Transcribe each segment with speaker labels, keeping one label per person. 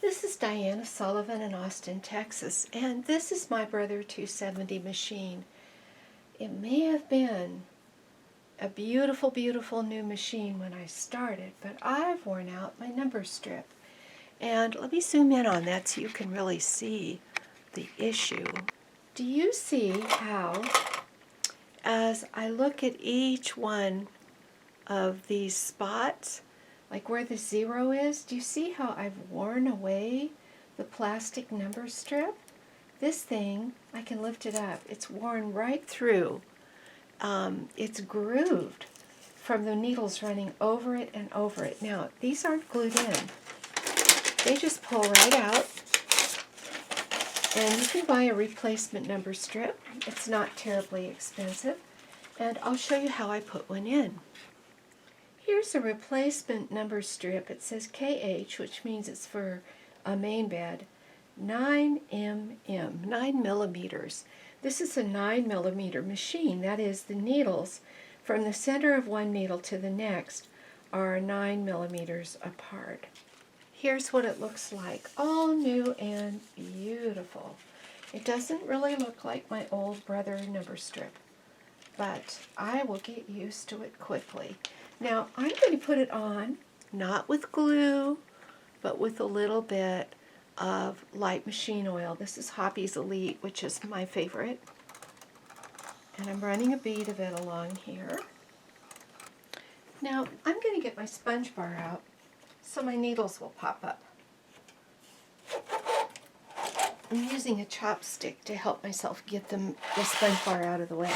Speaker 1: This is Diana Sullivan in Austin, Texas, and this is my Brother 270 machine. It may have been a beautiful, beautiful new machine when I started, but I've worn out my number strip. And let me zoom in on that so you can really see the issue. Do you see how, as I look at each one of these spots, like where the 0 is, do you see how I've worn away the plastic number strip? This thing, I can lift it up. It's worn right through. It's grooved from the needles running over it and over it. Now, these aren't glued in. They just pull right out. And you can buy a replacement number strip. It's not terribly expensive. And I'll show you how I put one in. Here's a replacement number strip. It says KH, which means it's for a main bed. 9 mm, 9 millimeters. This is a 9 millimeter machine. That is, the needles from the center of one needle to the next are 9 millimeters apart. Here's what it looks like. All new and beautiful. It doesn't really look like my old Brother number strip, but I will get used to it quickly. Now, I'm going to put it on, not with glue, but with a little bit of light machine oil. This is Hoppy's Elite, which is my favorite. And I'm running a bead of it along here. Now, I'm going to get my sponge bar out so my needles will pop up. I'm using a chopstick to help myself get the sponge bar out of the way.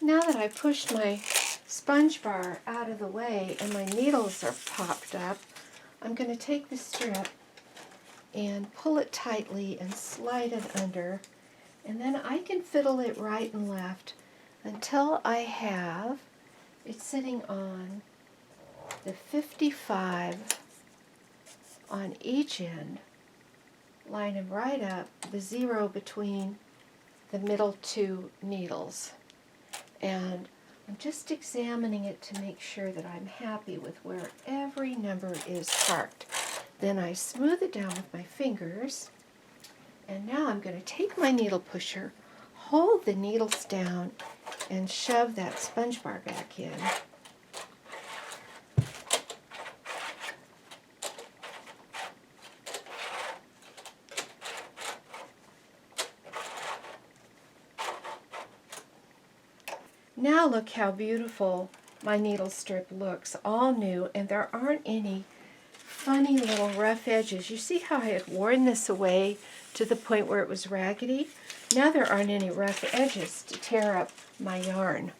Speaker 1: Now that I've pushed my sponge bar out of the way and my needles are popped up, I'm going to take the strip and pull it tightly and slide it under, and then I can fiddle it right and left until I have it sitting on the 55 on each end, line them right up, the 0 between the middle two needles. And I'm just examining it to make sure that I'm happy with where every number is parked. Then I smooth it down with my fingers, and now I'm going to take my needle pusher, hold the needles down, and shove that sponge bar back in. Now look how beautiful my needle strip looks, all new, and there aren't any funny little rough edges. You see how I had worn this away to the point where it was raggedy? Now there aren't any rough edges to tear up my yarn.